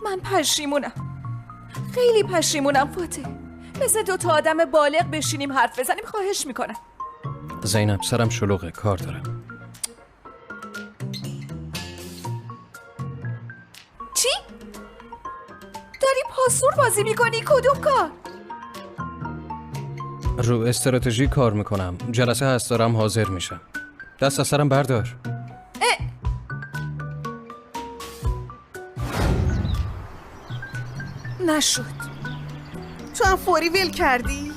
من پشیمونم، خیلی پشیمونم فاتح. مثل 2 آدم بالغ بشینیم حرف بزنیم. خواهش میکنم. زینب سرم شلوغه، کار دارم. چی؟ داری پاسور بازی میکنی؟ کدوم کار؟ رو استراتژی کار میکنم. جلسه هست دارم حاضر میشم. دست از سرم بردار. نشد. تو هم فوری ول کردی؟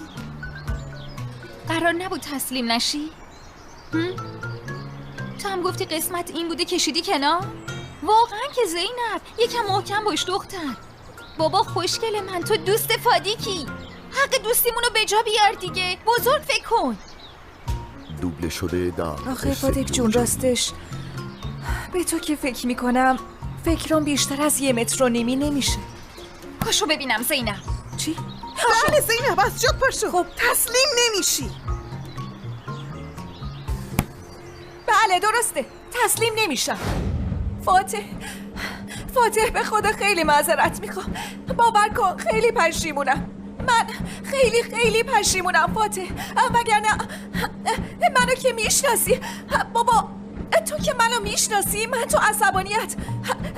قرار نبود تسلیم نشی؟ تو هم گفتی قسمت این بوده کشیدی کنار؟ واقعا که زینب یکم محکم باش دختر. بابا خوشگل من، تو دوست فادیکی، حق دوستیمونو به جا بیار دیگه. بزرگ فکر کن. دوبله شده در آخه فادیک جون راستش به تو که فکر میکنم فکرام بیشتر از 1.5 متر نمیشه. پاشو ببینم زینب. چی؟ بله زینب از جات پاشو. خب تسلیم نمیشی. بله درسته، تسلیم نمیشم. فاتح به خدا خیلی معذرت میخوام. باور کن خیلی پشیمونم. من خیلی پشیمونم فاتح. وگرنه منو که میشناسی. بابا تو که منو میشناسی، من تو عصبانیت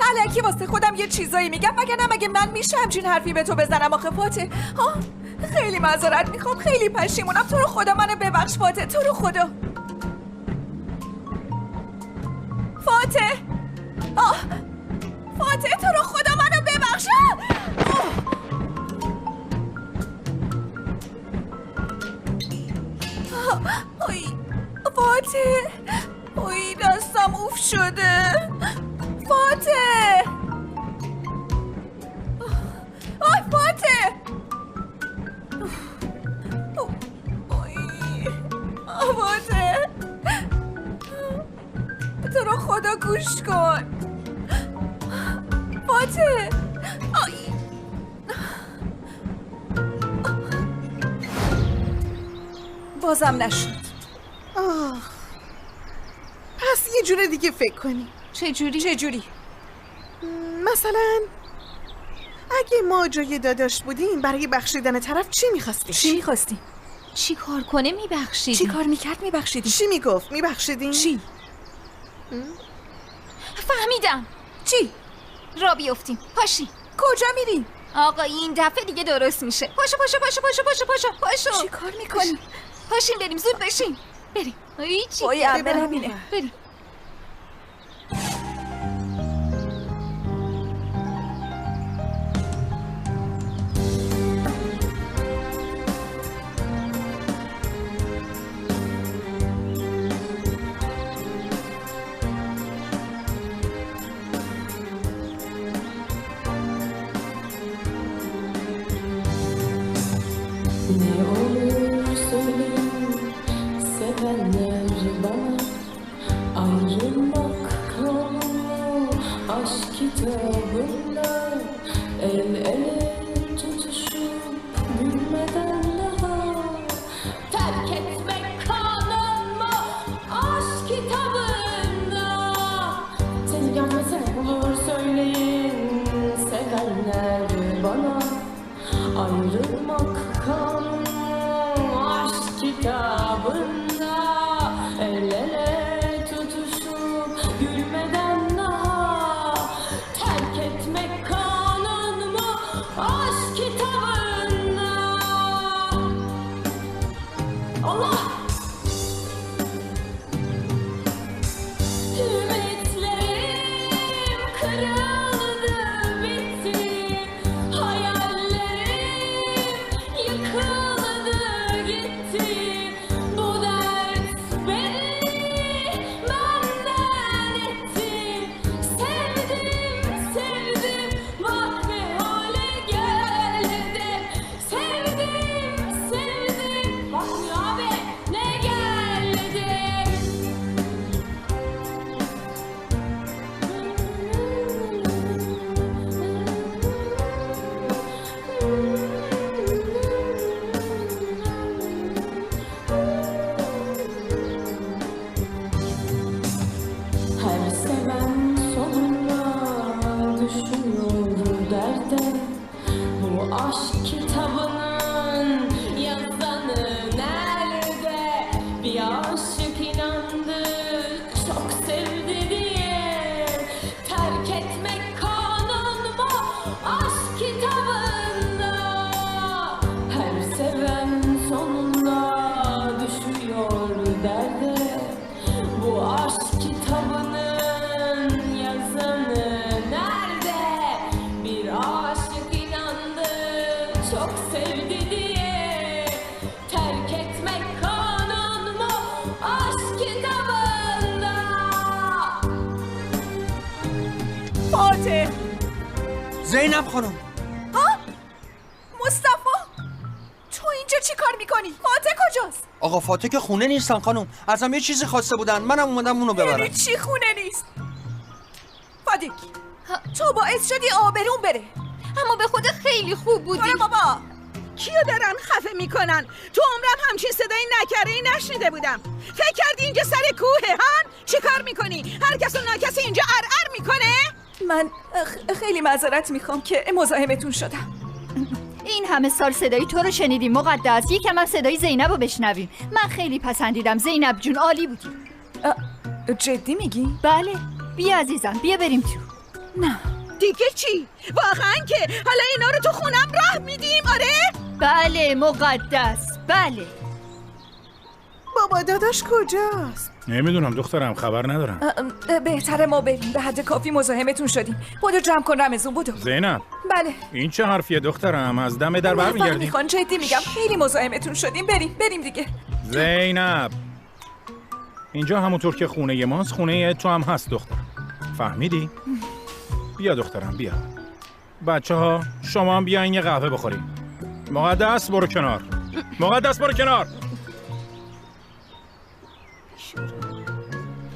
الکی واسه خودم یه چیزایی میگم. وگرنه مگه من میشه همچین حرفی به تو بزنم آخه فاتح؟ خیلی معذرت میخوام، خیلی پشیمونم. تو رو خدا منو ببخش فاتح، تو رو خدا. فاتح تو رو خدا منو ببخش. فاتح دستم اوف شده. فاتح تو رو خدا گوش کن فاتح. بازم نشد. پس یه جور دیگه فکر کنی. چه جوری؟ مثلا اگه ما جای داداش بودیم برای بخشیدن طرف چی میخواستی؟ چی کار کنه میبخشیدی؟ چی کار میکرد میبخشیدی؟ چی میگفت میبخشیدیم؟ چی؟ فهمیدم. چی؟ را بیفتیم. پاشی. کجا میریم؟ آقا این دفعه دیگه درست میشه. پاشو. چی کار میکنی؟ پاشیم بریم، زود بشیم. بریم. باید برم. بریم. Ne olur söyleyin sevenler bana, ayrılmak kanunu aşk kitabında, el ele tutuşup gülmeden daha, terk etmek kanun mu aşk kitabında? Sevgen ve ne olur söyleyin sevenler bana, ayrılmak kanun aşk kitabında, el ele tutuşup gülmeden daha, terk etmek kanun mu aşk kitabında? Allah! Ümitlerim kırıldı, bitti. Hayallerim yıkıldı, gitti. Bu dert beni benden etti. Sevdim, bak ne hale geldim. Sevdim, bak abi ne geldi. aşık inandı çok sevdi diye. Terk etmek kanun mu aşk kitabında? Her seven sonunda düşüyor derde. Bu aşk kitabının yazanı nerede? Bir aşık inandı çok sevdi diye. Terk etmek kanun mu aşk kitabında? فاتح زینب خانم مصطفی تو اینجا چی کار میکنی؟ فاتح کجاست؟ آقا فاتح که خونه نیستن خانم، ازم یه چیزی خواسته بودن، منم اومدم اونو یعنی ببرم. چی خونه نیست؟ فادیک تو باعث شدی آبرون بره. اما به خود خیلی خوب بودی. برو بابا. کیو دارن خفه میکنن؟ تو عمرم همچین صدای نکره‌ای نشنیده بودم. فکر کردی اینجا سر کوه هان؟ چی کار میکنی؟ هر کس و ناکسی اینجا ارعر میکنه؟ من خیلی معذرت میخوام که مزاحمتون شدم. این همه سال صدای تو رو شنیدیم مقدس، یکم هم صدای زینب رو بشنویم. من خیلی پسندیدم زینب جون، عالی بودی. جدی میگی؟ بله بیا عزیزم بیا بریم تو. نه دیگه چی؟ واقعا که حالا اینا رو تو خونم راه میدیم؟ آره؟ بله مقدس بله. بابا داداش کجاست؟ نمیدونم دخترم، خبر ندارم. بهتره ما بریم، به حد کافی مزاحمتون شدیم. بودو جمع کن رمزون بودو. زینب بله این چه حرفیه دخترم؟ از دم در نفهم برمیگردی؟ میخوان، جدی میگم خیلی مزاحمتون شدیم. بریم دیگه. زینب اینجا همونطور که خونه ماست خونه تو هم هست دختر، فهمیدی؟ بیا دخترم بیا. بچه ها شما هم بیاین یه قهوه بخوریم. مقدس برو کنار، مقدس برو کنار.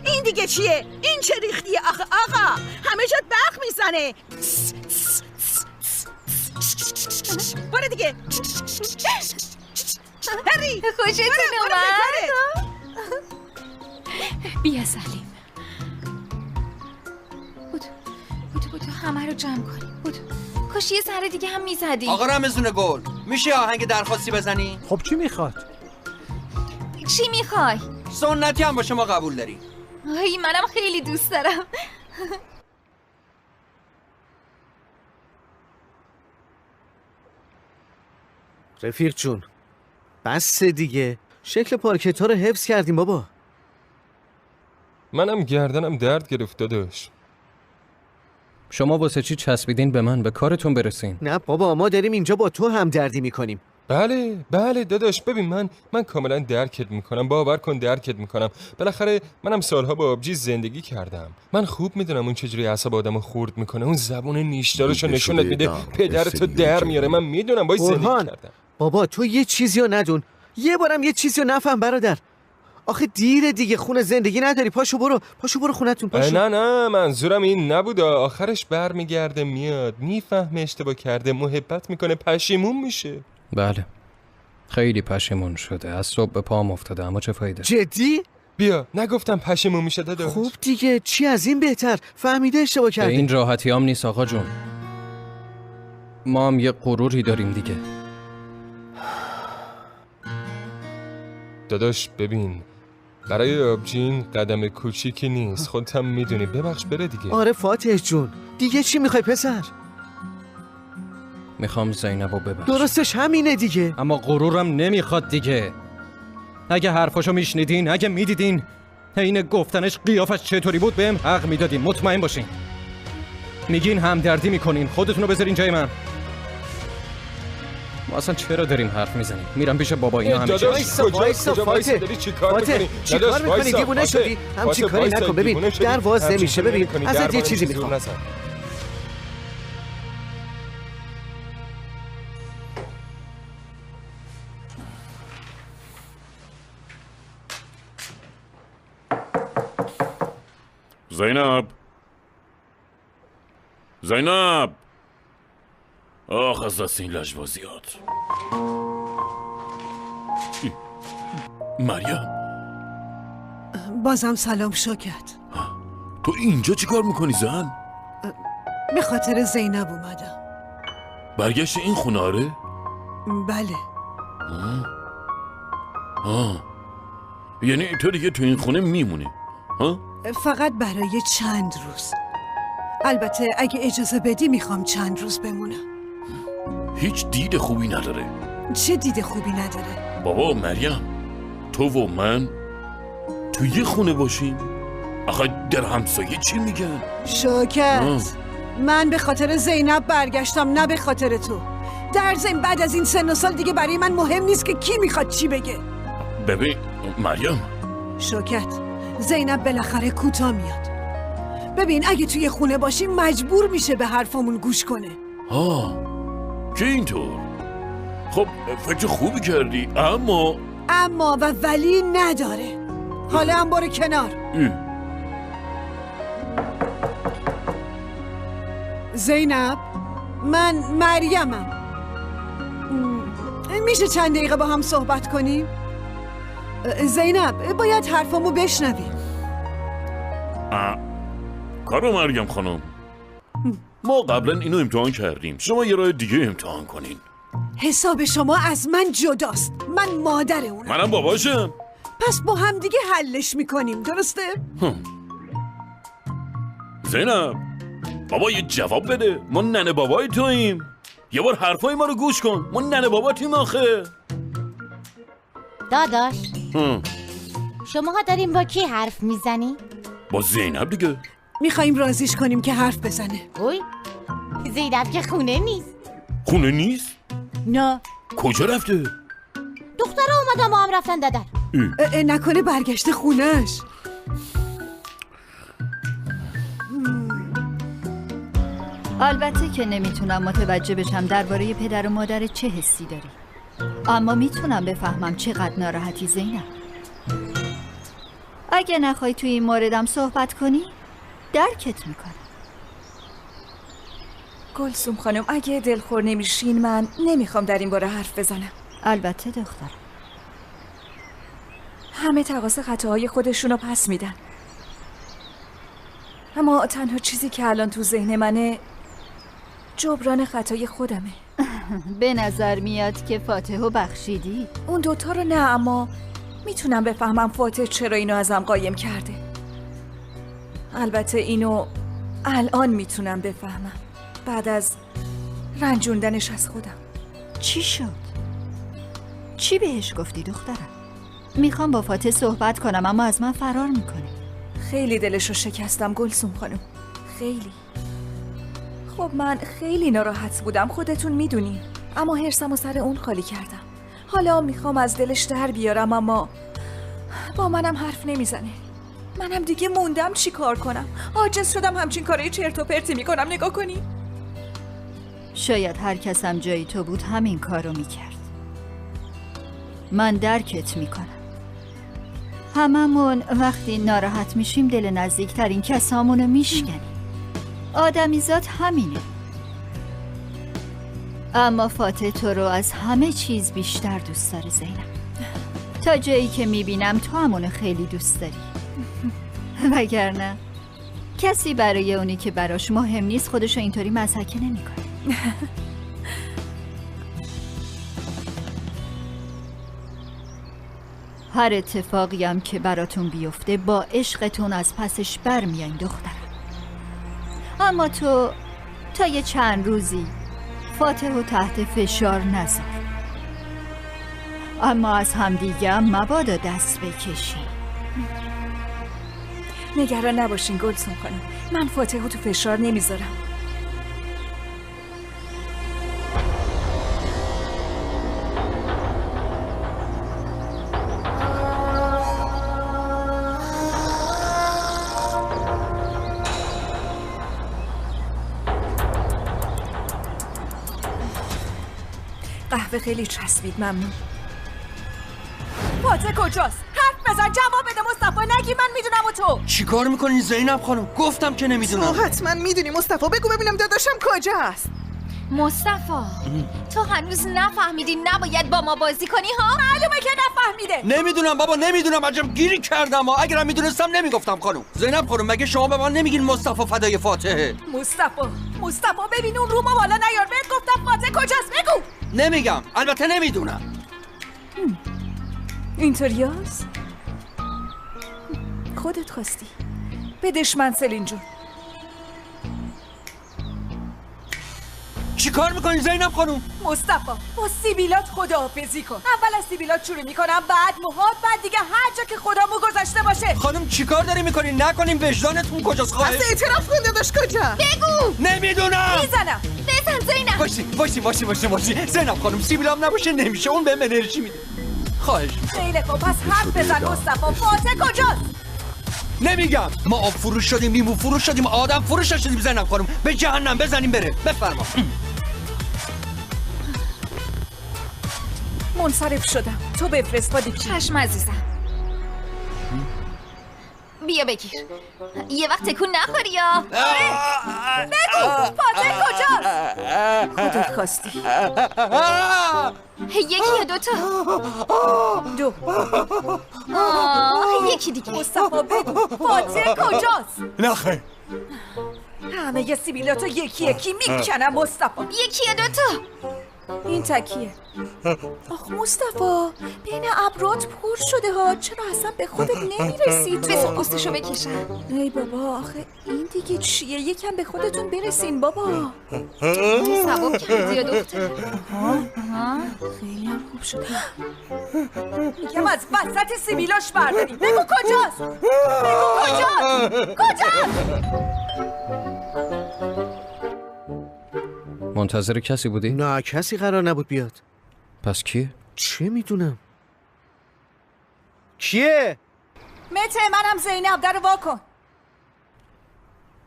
این دیگه چیه؟ این چه ریختیه آقا؟ همه جات برق میزنه. برو دیگه. هری خوشتون اومد؟ بیا سلیم. بودو همه رو جمع کنیم. بودو کاش یه ذره دیگه هم میزدی. آقا رمزون گل، میشه آهنگ درخواستی بزنی؟ خب چی میخواد؟ چی میخوای؟ سنتی هم باشه ما قبول داریم. آی منم خیلی دوست دارم. رفیق جون بس دیگه، شکل پارکت ها رو حفظ کردیم بابا. منم گردنم درد گرفت داداش. شما واسه چی چسبیدین به من؟ به کارتون برسین. نه بابا ما داریم اینجا با تو هم دردی میکنیم. بله داداش، ببین من کاملا درکت میکنم، باور کن درکت میکنم. بالاخره منم سالها با آبجی زندگی کردم. من خوب میدونم اون چجوری اعصاب آدمو خورد میکنه، اون زبون نیشدارشو نشونت میده، پدرتو در میاره. من میدونم باید زندگی کردم. بابا تو یه چیزی رو ندون، یه بارم یه چیزی رو نفهم برادر. آخه دیره دیگه، خونه زندگی نداری. پاشو برو خونتون پاشو. نه منظورم این نبود. آخرش برمیگرده میاد، میفهمه اشتباه کرده، محبت میکنه، پشیمون میشه. بله خیلی پشیمون شده، از صبح به پام افتاده، اما چه فایده؟ جدی؟ بیا نگفتم پشیمون میشه داداش. خوب دیگه، چی از این بهتر؟ فهمیده اشتباه کرده. به این راحتی هم نیست آقا جون، ما هم یه غروری داریم دیگه. داداش ببین، برای آبجین قدم کوچیکی نیست، خودت هم میدونی. ببخش بره دیگه. آره فاتح جون، دیگه چی میخوای پسر؟ میخوام زینبو ببخش. درستش همینه دیگه. اما غرورم نمیخواد دیگه. اگه حرفاشو میشنیدین، اگه میدیدین حین گفتنش قیافش چطوری بود، بهم حق میدادین. مطمئن باشین. میگین همدردی میکنین، خودتونو بذارین جای من. ما اصلا چرا داریم حرف میزنیم؟ میرم پیش بابا، اینا همه چی. وایسا فاتح، داری چیکار میکنی؟ چیکار میکنی؟ دیوونه شدی؟ همچی کاری نکن. ببین در باز نمیشه. ببین ازت یه چیزی میخوام. زینب آخ از دست این لجبازیات. مریم بازم سلام شوکت. تو اینجا چی کار میکنی زن؟ به خاطر زینب اومدم. برگشت این خونه آره؟ بله. یعنی تو دیگه تو این خونه میمونی ها؟ فقط برای چند روز. البته اگه اجازه بدی میخوام چند روز بمونم. هیچ دید خوبی نداره. چه دید خوبی نداره؟ بابا مریم، تو و من تو یه خونه باشیم؟ آخه در همسایه چی میگن؟ شوکت، من به خاطر زینب برگشتم، نه به خاطر تو. در ضمن بعد از این سن و سال دیگه برای من مهم نیست که کی میخواد چی بگه. ببین مریم، شوکت، زینب بالاخره کوتاه میاد. ببین اگه توی خونه باشیم مجبور میشه به حرفمون گوش کنه. که اینطور؟ خب فکر خوبی کردی، اما و ولی نداره. حالا هم برو کنار. زینب، من مریمم. میشه چند دقیقه با هم صحبت کنیم؟ زینب، باید حرفمو بشنویم. کارو مریم خانم، ما قبلا اینو امتحان کردیم، شما یه راه دیگه امتحان کنین. حساب شما از من جداست، من مادر اونم. منم باباشم. پس با هم دیگه حلش میکنیم، درسته؟ زینب، بابا یه جواب بده، ما ننه بابای توییم. یه بار حرفای ما رو گوش کن، ما ننه باباتیم آخه. داداش، شماها داریم با کی حرف میزنی؟ با زینب دیگه. میخواییم رازیش کنیم که حرف بزنه. اوی، زینب که خونه نیست. خونه نیست؟ نه. کجا رفته؟ دخترها اومدن با هم رفتن دادر. نکنه برگشته خونش. البته که نمیتونم متوجه بشم درباره پدر و مادر چه حسی داری، اما میتونم بفهمم چقدر ناراحتی زینب. اگه نخوای توی این موردم صحبت کنی درکت میکنم. گلسوم خانم، اگه دلخور نمیشین من نمیخوام در این باره حرف بزنم. البته دخترم، همه تقاص خطاهای خودشونو پس میدن، اما تنها چیزی که الان تو ذهن منه جبران خطای خودمه. به نظر میاد که فاتحو بخشیدی. اون دوتا رو نه، اما میتونم بفهمم فاتح چرا اینو ازم قایم کرده. البته اینو الان میتونم بفهمم، بعد از رنجوندنش از خودم. چی شد؟ چی بهش گفتی دخترم؟ میخوام با فاتح صحبت کنم اما از من فرار میکنه. خیلی دلشو شکستم گلسوم خانم، خیلی. خب من خیلی ناراحت بودم، خودتون میدونین، اما حرصمو سر اون خالی کردم. حالا میخوام از دلش در بیارم اما با منم حرف نمیزنه. منم دیگه موندم چی کار کنم، عاجز شدم همچین کارای چرت و پرتی میکنم. نگاه کنی. شاید هر کسم جای تو بود همین کارو میکرد. من درکت میکنم. هممون وقتی ناراحت میشیم دل نزدیکترین کسامونو میشکنیم. آدمیزاد همینه. اما فاتح تو رو از همه چیز بیشتر دوست داره زینب. تا جایی که میبینم تو همونو خیلی دوست داری. وگرنه کسی برای اونی که براش مهم نیست خودشو اینطوری مضحکه نمیکنه. هر اتفاقی هم که براتون بیفته با عشقتون از پسش برمیاین دخترم. اما تو تا یه چند روزی فاتحو تحت فشار نذار. اما از همدیگه هم مبادا دست بکشی. نگران نباشین گلسوم خانم، من فاتحو تو فشار نمیذارم. قهوه خیلی چسبید، ممنون. فاتح کجاست؟ حرف بزن، جواب بده مصطفی. نگی من میدونم و تو چیکار میکنین زینب خانم؟ گفتم که نمیدونم. تو حتما میدونی مصطفی، بگو ببینم داداشم کجاست. مصطفی تو هنوز نفهمیدی نباید با ما بازی کنی ها؟ معلومه که نفهمیده. نمیدونم بابا، نمیدونم. عجب گیری کردم ها. اگرم میدونستم نمیگفتم خانم. زینب خانم مگه شما به من نمیگین مصطفی فدای فاتحه؟ مصطفی ببین اون رومو بالا نیار. بهت گفتم فاتح کجاست، بگو. نمیگم، البته نمیدونم. اینطوریاست؟ خودت خواستی. بدش من سلین جون. چی کار میکنی زینب خانم؟ مصطفی با سیبیلات خداحافظی کن. اول از سیبیلات شروع میکنم، بعد موهات، بعد دیگه هر جا که خدامو گذاشته باشه. خانم چی کار داری میکنی؟ نکنیم وجدانتون کجاست خواهد؟ اصلا اعتراف کن داداش کجا؟ بگو. نمیدونم. میزنم. بزن زینب. باشی زینب خانم سیبیلام نباشه نمیشه، اون بهم انرژی میده. خواهش. خیلی خوب پس حرف بزن مصطفی. فاتح کجاست؟ نمیگم. ما آب فروش شدیم، لیمو فروش شدیم، آدم فروش شدیم زینب خانم. به جهنم بزنیم بره. بفرما. منصرف شدم. تو بفرست فادیکی. چشم عزیزم. بیا بگیر. یه وقت تکون نخوری یا؟ بگو فاتح کجاست؟ خودت خواستی. یکی یا دوتا؟ دو. یکی دیگه. مصطفی بگو فاتح کجاست؟ نخیر. همه یه سیبیلاتو یکی میکنم مصطفی. یکی یا دوتا؟ این تکیه. آخ مصطفی بین ابرات پر شده ها، چرا اصلا به خودت نمیرسی تو؟ بذار پوستشو بکشم. ای بابا آخه این دیگه چیه؟ یکم به خودتون برسین بابا. ثواب کردی یا دختر؟ خیلی هم خوب شده. میگم از وسط سیبیلاش برداریم. بگو کجاست؟ کجاست؟ منتظر کسی بودی؟ نه کسی قرار نبود بیاد. پس کیه؟ چه میدونم؟ کیه؟ مته منم زینب، در وا کن.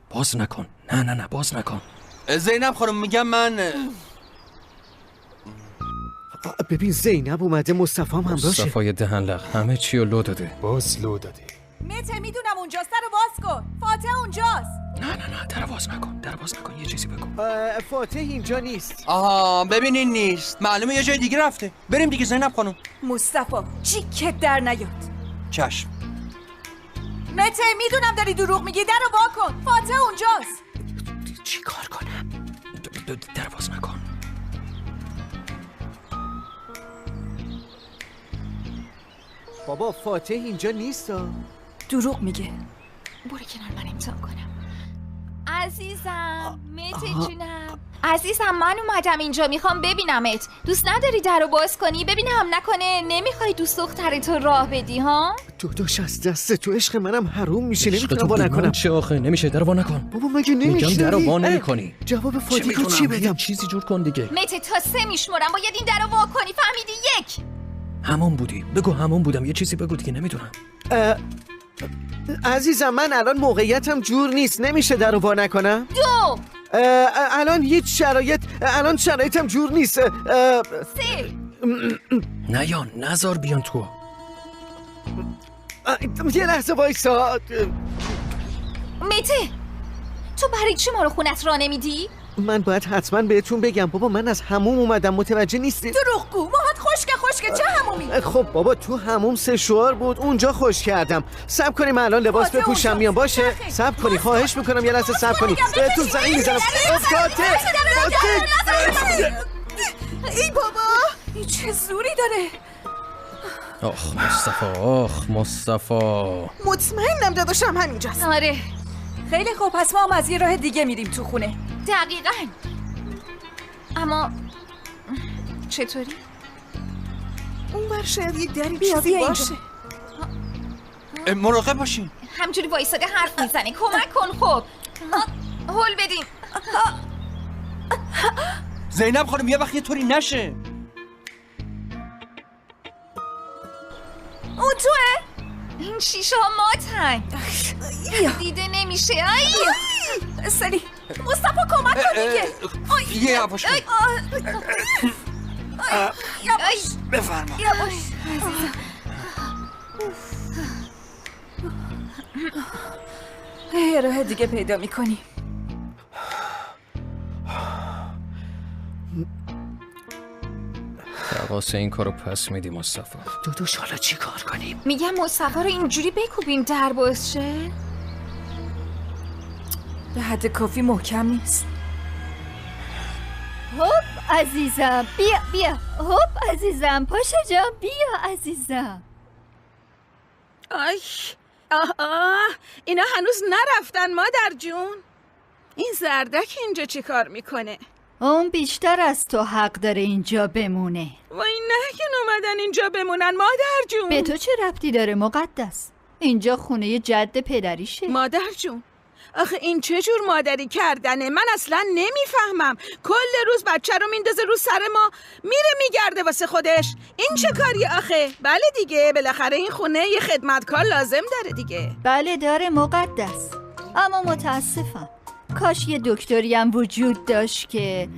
باز نکن. نه باز نکن. زینب خانم میگم من ببین زینب اومده، مصطفی هم همراهشه. مصطفی دهنلق همه چی رو لو داده. باز لو داده. مته میدونم اونجاست، در باز کن. فاتح اونجاست. نه در باز نکن. یه چیزی بگو. فاتح اینجا نیست. آها ببینین نیست، معلومه یه جای دیگه رفته. بریم دیگه زینب خانم. مصطفی جیکت در نیاد. چشم. مته میدونم داری دروغ میگی، در رو وا کن. فاتح اونجاست. چی کار کنم؟ در باز نکن. بابا فاتح اینجا نیست. دروغ میگه. برو کنار من امتحان کنم. عزیزم مته جونم. عزیزم من اومدم اینجا، میخوام ببینمت. دوست نداری در رو باز کنی؟ ببینم نکنه نمیخوای دوست دخترتو راه بدی ها؟ داداش از دست تو عشق منم حروم میشه، نمیتونم وا نکنم. چه آخه نمیشه، در وا نکن. بابا مگه نمیشه؟ میگم در رو وا نمیکنی. جواب فاتح چی بدم؟ چیزی جور کن دیگه. مته تا 3 میشمرم، باید این در رو وا کنی، فهمیدی؟ 1. همون بودی. بگو همون بودم. یه چیزی بگو دیگه. نمیدونم. عزیزم من الان موقعیتم جور نیست، نمیشه در رو وا نکنم. 2. الان هیچ الان شرایطم جور نیست. 3. نیان نزار بیان تو. یه لحظه وایسا. مته تو برای چی ما رو خونت را نمیدی؟ من باید حتما بهتون بگم بابا، من از حموم اومدم، متوجه نیستی؟ دروغگو، موهات خشکه چه حمومی؟ خب بابا تو حموم سشوار بود، اونجا خوش کردم. صبر کنیم الان لباس بپوشم میام. باشه صبر کنی، خواهش میکنم یه لحظه صبر کنی. بهتون زنگ میزنم. فاتح ای بابا این چه زوری داره. آخ مصطفی مطمئنم داداشم همینجاست. آره خیلی خوب پس ما هم از یه راه دیگه میریم تو خونه. دقیقاً. اما چطوری؟ اون بر شاید یه دری بیا چیزی اینجا. باشه. مراقب باشین. همجوری وایساده حرف میزنه. کمک کن. خب هول بدیم. زینب خانم یه وقت یه طوری نشه. اون توه؟ این شیشه ها ماتن. دیده نمیشه. سری مصطفی کمک کن دیگه. یه یواش کن. یواش بفرما. یواش. یه راه دیگه پیدا میکنی. واسه این کارو پس میدی مصطفی. داداش حالا چی کار کنیم؟ میگم مصطفی رو اینجوری بکوبیم در باز شه. به حد کافی محکم نیست. هوب عزیزم بیا. هوب عزیزم پاشا جان بیا عزیزم. آی اینا هنوز نرفتن مادر جون. این زردک اینجا چی کار میکنه؟ اون بیشتر از تو حق داره اینجا بمونه. وای نگین اومدن اینجا بمونن مادر جون. به تو چه ربطی داره مقدس؟ اینجا خونه جد پدریشه. مادر جون آخه این چه جور مادری کردنه؟ من اصلا نمیفهمم. کل روز بچه رو میندازه رو سر ما، میره میگرده واسه خودش. این چه کاریه آخه؟ بله دیگه بالاخره این خونه یه خدمتکار لازم داره دیگه. بله داره مقدس، اما متاسفم کاش یه دکتری هم وجود داشت که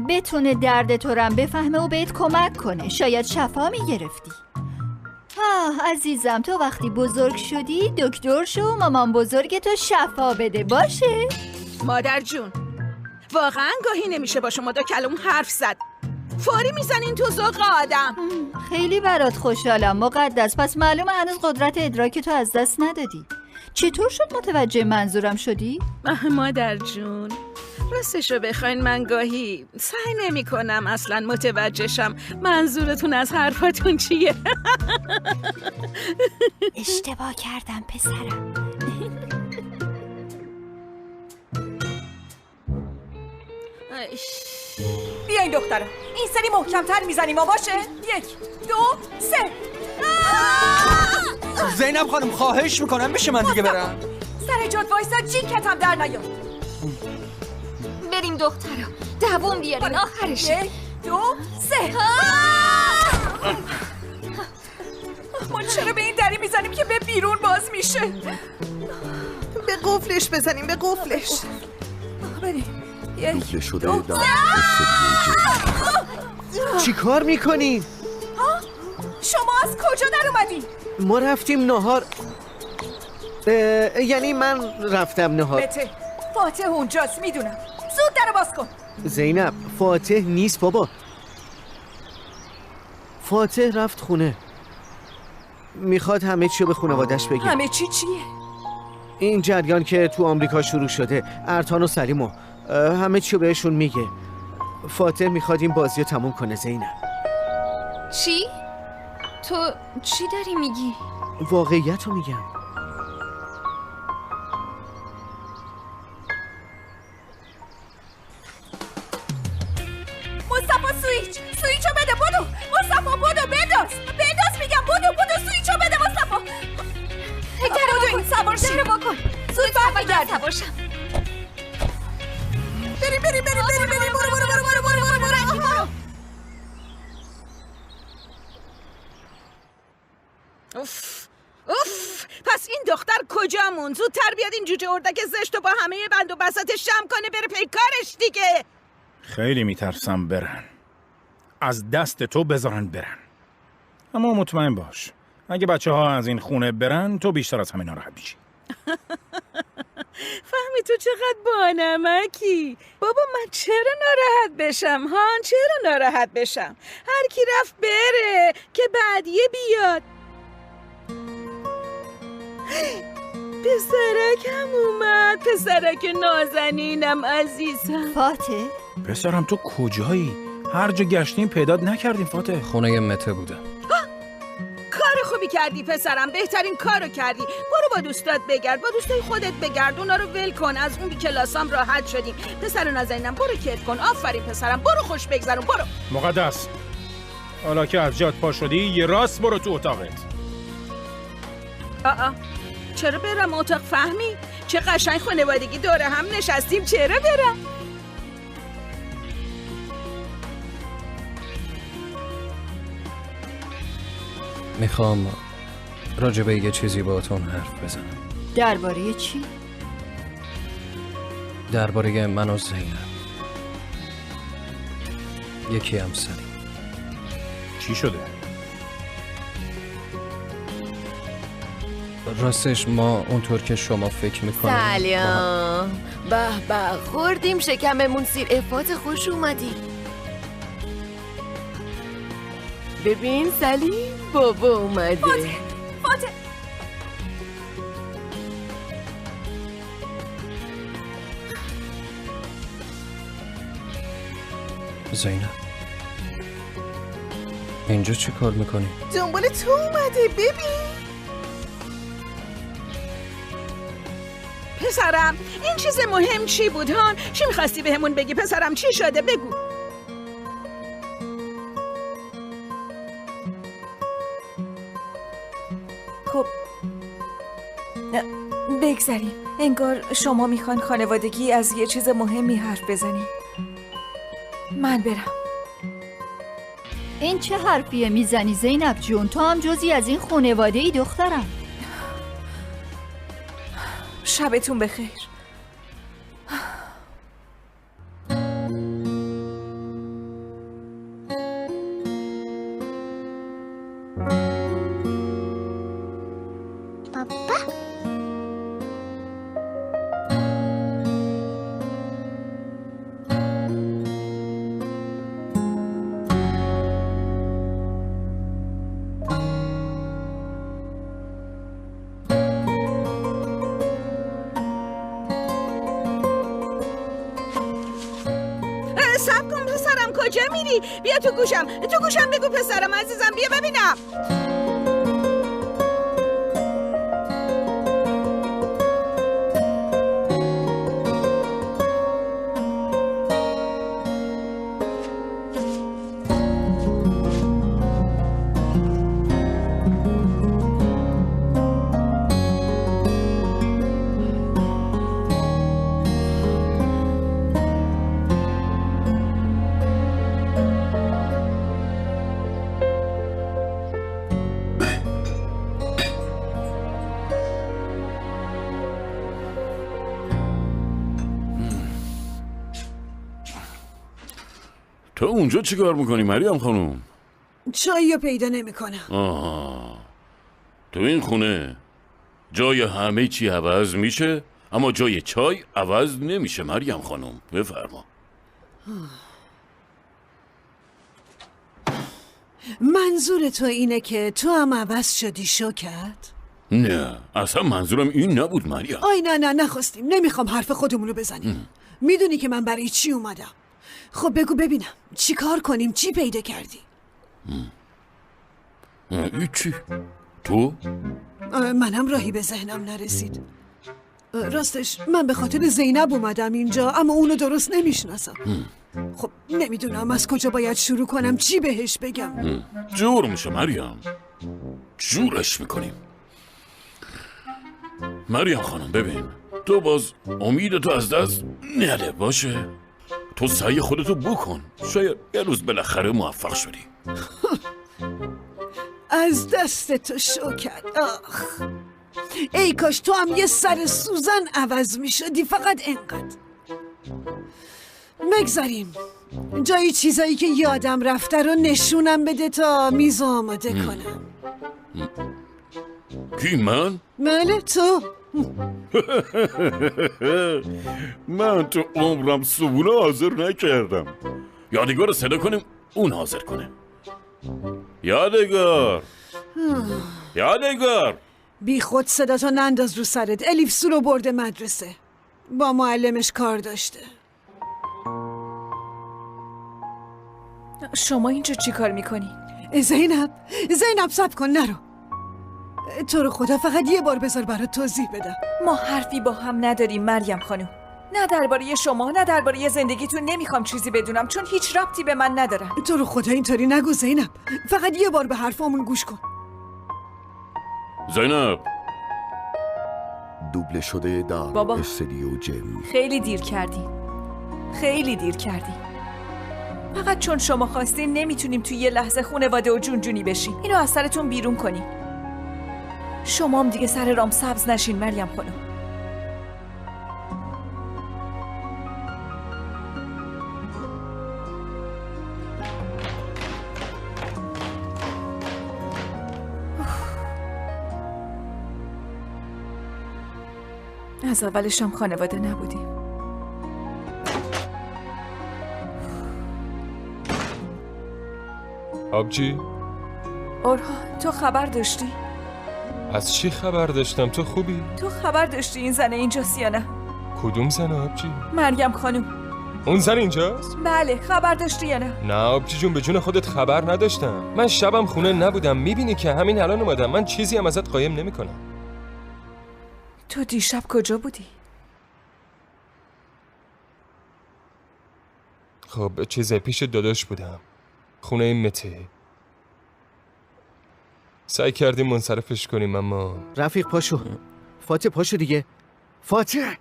بتونه درد تو رم بفهمه و بهت کمک کنه. شاید شفا میگرفتی. عزیزم تو وقتی بزرگ شدی دکتر شو، مامان بزرگ تو شفا بده باشه؟ مادر جون واقعا گاهی نمیشه با شما دو کلم حرف زد. فوری میزنین تو ذوق آدم. خیلی برات خوشحالم مقدس، پس معلومه هنوز قدرت ادراک تو از دست ندادی. چطور شد متوجه منظورم شدی؟ مادر جون راستشو بخواین من گاهی سعی نمی کنم اصلا متوجهشم منظورتون از حرفاتون چیه. اشتباه کردم پسرم. بیاین دخترم، این سری محکمتر میزنیم و باشه؟ 1 2 3. زینب خانم خواهش میکنم میشه من دیگه برم؟ سر جات وایسا جیکتم در نیاد. بریم دخترا دووم بیارین آخرشه. 1 2 3. ما چرا به این دری میزنیم که به بیرون باز میشه؟ به قفلش بزنیم، به قفلش. بریم. دوبله شده دار. چی کار میکنی؟ شما از کجا در اومدین؟ ما رفتیم نهار. یعنی من رفتم نهار. بته فاتح اونجاست میدونم. زود در باز کن. زینب فاتح نیست بابا. فاتح رفت خونه. میخواد همه چی به خانوادش بگه. همه چی چیه؟ این جریان که تو آمریکا شروع شده، ارتان و سلیم و همه چی بهشون میگه. فاتح میخواد این بازی رو تموم کنه. زینب چی؟ تو چی داری میگی؟ واقعیت رو میگم. مصطفی سویچو بده بدو. مصطفی بدو بداز میگم بدو سویچو بده مصطفی. در بکن سوار شی در بکن. زود برمیگردی. سوار شم. بریم برو. اوف پس این دختر کجا موند؟ زودتر بیاد این جوجه اردک زشت و با همه بند و بساطش شم کنه بره پی کارش دیگه. خیلی میترسم برن، از دست تو بذارن برن. اما مطمئن باش اگه بچه ها از این خونه برن تو بیشتر از همه ناراحت میشی. فهمی تو چقدر بانمکی. بابا من چرا ناراحت بشم؟ چرا ناراحت بشم؟ هر کی رفت بره که بعدیه بیاد. پسرکم اومد، پسرک نازنینم عزیزم. فاتح پسرم تو کجایی؟ هر جا گشتیم پیدات نکردیم فاتح. خونه مته بودم. کار خوبی کردی پسرم، بهترین کارو کردی. برو با دوستات بگرد، با دوستای خودت بگرد، اونا رو ول کن. از اون بی کلاسام راحت شدیم. پسر نازنینم برو کیف کن. آفرین پسرم، برو خوش بگذرون. برو. مقدس حالا که از جات پا شدی یه راست برو تو اتاقت. چرا برم اتاق؟ فهمی؟ چه قشنگ خانوادگی دوره هم نشستیم. چرا برم؟ میخوام راجبه یه چیزی باهاتون حرف بزنم. درباره چی؟ درباره من و زینب. یکی هم سلیم. چی شده؟ راستش ما اونطور که شما فکر میکنید سلام. به خوردیم شکممون سیر. افات خوش اومدی. ببین سلیم بابا اومده. فاتح زینب اینجا چی کار میکنی؟ دنبال تو اومده. ببین پسرم این چیز مهم چی بود هان؟ چی میخواستی بهمون بگی پسرم؟ چی شده بگو. خب بگذاریم. انگار شما میخوان خانوادگی از یه چیز مهمی حرف بزنی. من برم. این چه حرفیه میزنی زینب جون؟ تو هم جزی از این خانواده ای دخترم. شبتون بخیر. صبر کن پسرم، کجا میری؟ بیا تو گوشم بگو پسرم عزیزم، بیا ببینم. تو اونجا چی کار میکنی مریم خانوم؟ چایی رو پیدا نمیکنم. آها، تو این خونه جای همه چی عوض میشه اما جای چای عوض نمیشه مریم خانوم. بفرما. منظور تو اینه که تو هم عوض شدی شوکت؟ نه اصلا منظورم این نبود مریم. آی نه نخواستیم، نمیخوام حرف خودمونو بزنیم. میدونی که من برای چی اومدم. خب بگو ببینم چی کار کنیم؟ چی پیدا کردی؟ چی؟ تو؟ منم راهی به ذهنم نرسید. راستش من به خاطر زینب اومدم اینجا، اما اونو درست نمیشناسم. خب نمیدونم از کجا باید شروع کنم، چی بهش بگم. جور میشه مریم، جورش میکنیم. مریم خانم ببین، تو باز امیدتو از دست نده باشه. تو سعی خودتو بکن، شاید یه روز بالاخره موفق شدی. از دست تو شوکت. آخ ای کاش تو هم یه سر سوزن عوض می شدی، فقط انقدر. بگذاریم جایی چیزایی که یادم رفته رو نشونم بده تا میز آماده کنم. کی من؟ بله تو. من تو عمرم صبونه حاضر نکردم. یادگار رو صدا کنیم اون حاضر کنه. یادگار بی خود صداتو ننداز رو سرت. الیفسو رو برده مدرسه، با معلمش کار داشته. شما اینجا چی کار میکنی؟ زینب صبر کن نرو. تو رو خدا فقط یه بار بذار برات توضیح بدم. ما حرفی با هم نداریم مریم خانم. نه درباره شما نه درباره زندگیتون نمیخوام چیزی بدونم، چون هیچ ربطی به من ندارن. تو رو خدا اینطوری نگو زینب، فقط یه بار به حرفامون گوش کن. زینب. دوبله شده در بابا. استودیو جم. خیلی دیر کردی. فقط چون شما خواستین نمیتونیم توی یه لحظه خونواده و جونجونی بشیم. اینو از سرتون بیرون کنین. شما هم دیگه سر رام سبز نشین مریم خانم. از اولش هم خانواده نبودیم. آبجی؟ اورها تو خبر داشتی؟ از چی خبر داشتم؟ تو خوبی؟ تو خبر داشتی این زنه اینجاست یا نه؟ کدوم زن آبجی؟ مریم خانم. اون زن اینجاست؟ بله خبر داشتی یا نه؟ نه آبجی جون، به جون خودت خبر نداشتم. من شبم خونه نبودم، میبینی که همین الان اومدم. من چیزی هم ازت قایم نمیکنم. تو دیشب کجا بودی؟ خب چیزه پیش داداش بودم، خونه مته. سعی کردیم منصرفش کنیم اما رفیق پاشو. فاتح پاشو دیگه. فاتح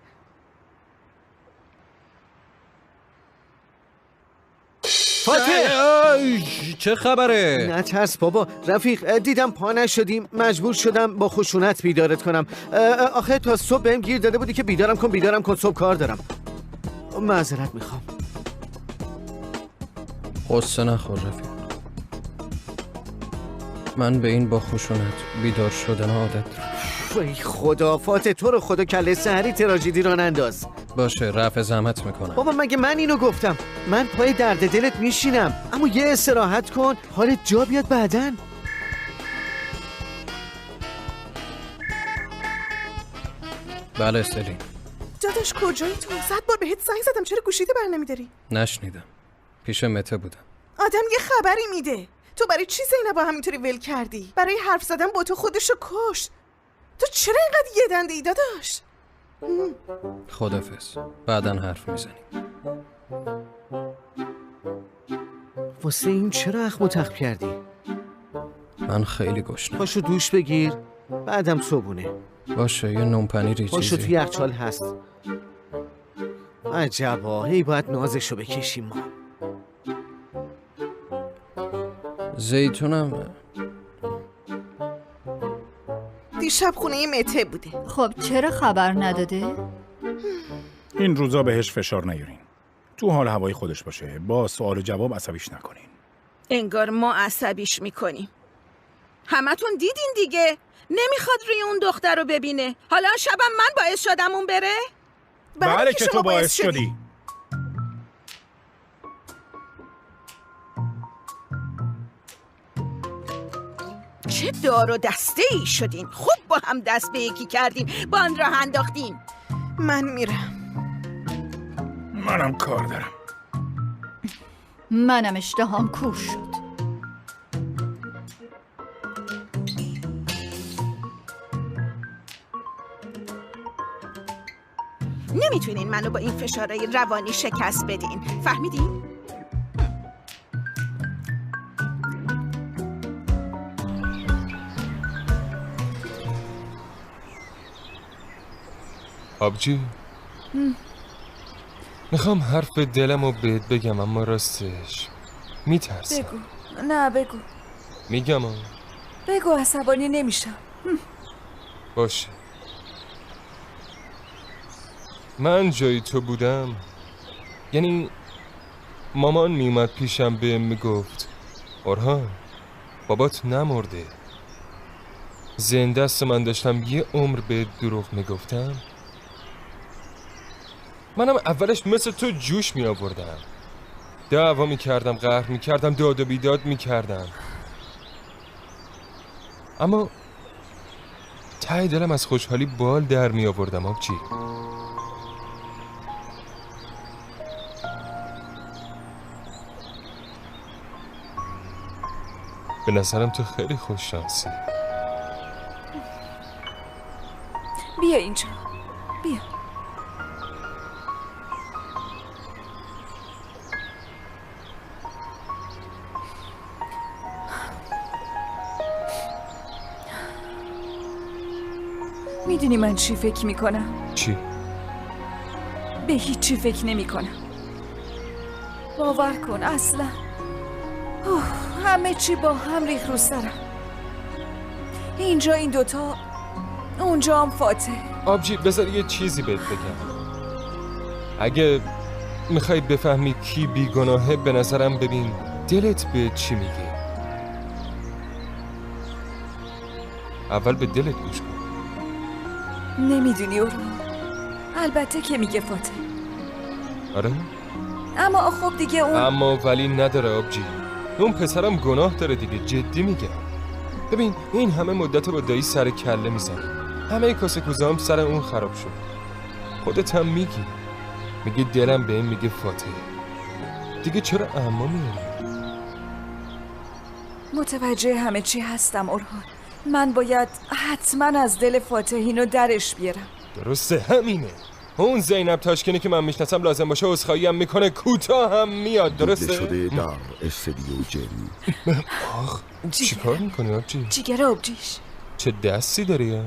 چه خبره؟ نه ترس بابا. رفیق دیدم پا نشدیم، مجبور شدم با خشونت بیدارت کنم. آخه تا صبح بهم گیر داده بودی که بیدارم کن صبح کار دارم. معذرت میخوام. قصه نخور رفیق. من به این با خشونت بیدار شدن عادت دارم. ای خدا فاتح، تو رو خدا کله سحری تراژدی را ننداز. باشه رفع زحمت میکنم. بابا مگه من اینو گفتم؟ من پای درد دلت میشینم، اما یه استراحت کن حالت جا بیاد بعدن. بله سلیم. داداش کجایی تو؟ 100 بار بهت زنگ زدم، چرا گوشیتو بر نمیداری؟ نشنیدم. پیش مته بودم. آدم یه خبری میده. تو برای چی زینب با همینطوری ول کردی؟ برای حرف زدن با تو خودشو کشت. تو چرا اینقدر یه دنده ای داداش؟ خدافظ. بعدن حرف میزنیم. واسه این چرا اخم و تخم کردی؟ من خیلی گشنم. پاشو دوش بگیر، بعدم صبونه. باشه یه نون پنیری چیزی. پاشو توی یخچال هست. عجبا، هی باید نازشو بکشیم ما. زیتونم دیشب خونه مته بوده. خب چرا خبر نداده؟ این روزا بهش فشار نیارین. تو حال هوای خودش باشه. با سوال و جواب عصبیش نکنین. انگار ما عصبیش میکنیم. همتون دیدین دیگه. نمیخواد روی اون دختر رو ببینه. حالا شبم من باعث شدم اون بره؟ بله که تو باعث شدی. چه دار و دسته ای شدین. خوب با هم دست به یکی کردیم، با آن راه انداختین. من میرم. منم کار دارم. منم اشتهام کور شد. نمیتونین منو با این فشارهای روانی شکست بدین. فهمیدین؟ آبجی میخوام حرف دلم رو بهت بگم اما راستش میترسم. بگو. نه بگو. میگم بگو، عصبانی نمیشم. باشه. من جای تو بودم، یعنی مامان میومد پیشم بهم میگفت اورهان بابات نمرده، زنده است، من داشتم یه عمر به دروغ میگفتم. منم اولش مثل تو جوش می آوردم، دعوا می کردم، قهر می کردم، داد و بیداد می کردم، اما ته دلم از خوشحالی بال در می آوردم. آبجی به نظرم تو خیلی خوش شانسی. بیا اینجا، بیا. میدونی من چی فکر میکنم؟ چی؟ به هیچی فکر نمیکنم. باور کن اصلا همه چی با هم ریخ رو سرم. اینجا این دوتا، اونجا هم فاتح. آبجی بذار یه چیزی بهت بگم. اگه میخوای بفهمی کی بیگناهه، به نظرم ببین دلت به چی میگه. اول به دلت گوش کن. نمیدونی اورهان، البته که میگه فاتح. آره؟ اما خب دیگه اون اما ولی نداره آبجی. اون پسرم گناه داره دیگه، جدی میگم. ببین این همه مدت با دایی سر کله میزنی، همه کاسه کوزه هم سر اون خراب شد. خودت هم میگی دلم به این میگه فاتح. دیگه چرا اما میاری؟ متوجه همه چی هستم اورهان. من باید حتما از دل فاتح اینو درش بیارم. درسته، همینه. اون زینب تاشکنی که من میشناسم لازم باشه عذرخواهی هم میکنه، کوتاه هم میاد. دیده درسته؟ شده در استودیو جن. آخ چی کار میکنی آبجی؟ جیگر آبجیش چه دستی داری؟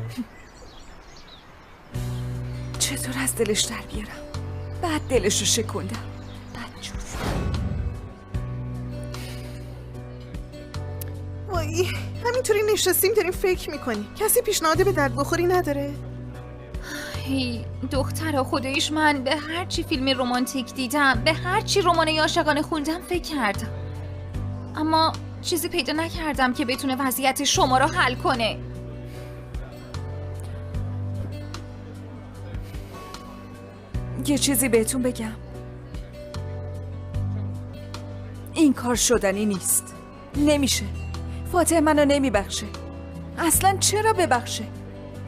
چطور از دلش در بیارم؟ بعد دلش رو شکوندم. بدجور. وای همینطوری نشستیم داریم فکر میکنیم. کسی پیشنهاد به درد بخوری نداره؟ هی دخترا خداییش من به هر چی فیلم رمانتیک دیدم، به هر چی رمان عاشقانه خوندم فکر کردم، اما چیزی پیدا نکردم که بتونه وضعیت شما رو حل کنه. یه چیزی بهتون بگم، این کار شدنی نیست. نمیشه. فاتح منو نمیبخشه. اصلا چرا ببخشه؟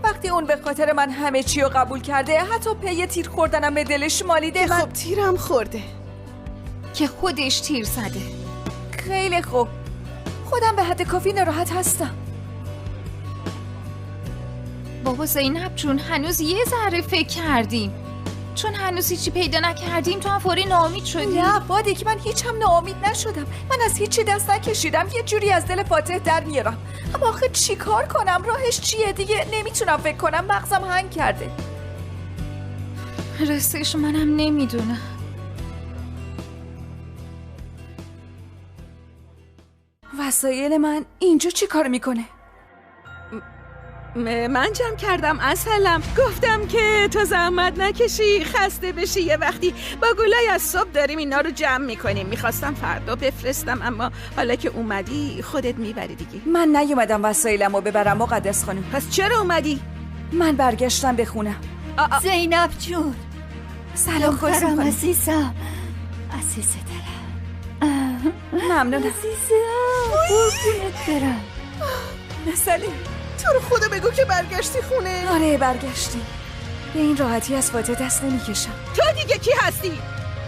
وقتی اون به خاطر من همه چی رو قبول کرده، حتی پی تیر خوردنم به دلش مالیده. خب تیرم خورده که خودش تیر زده. خیلی خوب، خودم به حد کافی ناراحت هستم. بابا زینب جون هنوز یه ذره فکر کردیم، چون هنوز هیچی پیدا نکردیم تو هم فوری ناامید شدی. نه فادیک، من هیچ هم ناامید نشدم. من از هیچی دست نکشیدم. یه جوری از دل فاتح در میارم. اما آخه چی کار کنم؟ راهش چیه؟ دیگه نمیتونم فکر کنم. مغزم هنگ کرده. راستش منم نمیدونم. وسایل من اینجا چی کار میکنه؟ من جمع کردم اصلم. گفتم که تو زحمت نکشی خسته بشی. یه وقتی با گلای از صبح داریم اینا رو جمع میکنیم. میخواستم فردا بفرستم اما حالا که اومدی خودت میبری دیگه. من نیومدم وسایلم رو ببرم مقدس خانم. پس چرا اومدی؟ من برگشتم به خونم. زینب جون سلام دخترم عزیزم. عزیز دلم ممنونم عزیزم. قربونت برم. سلیم تو رو خدا بگو که برگشتی خونه. آره برگشتی. به این راحتی از فاتح دست نمیکشم. تو دیگه کی هستی؟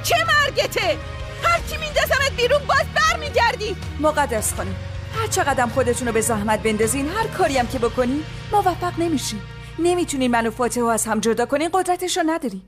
چه مرگته؟ هر کی میندازمت بیرون باز برمیگردی. مقدس خانم، هر چقدرم خودتون رو به زحمت بندازین، هر کاری هم که بکنین موفق نمیشین. نمیتونین منو فاتح رو از هم جدا کنین. قدرتش رو ندارین.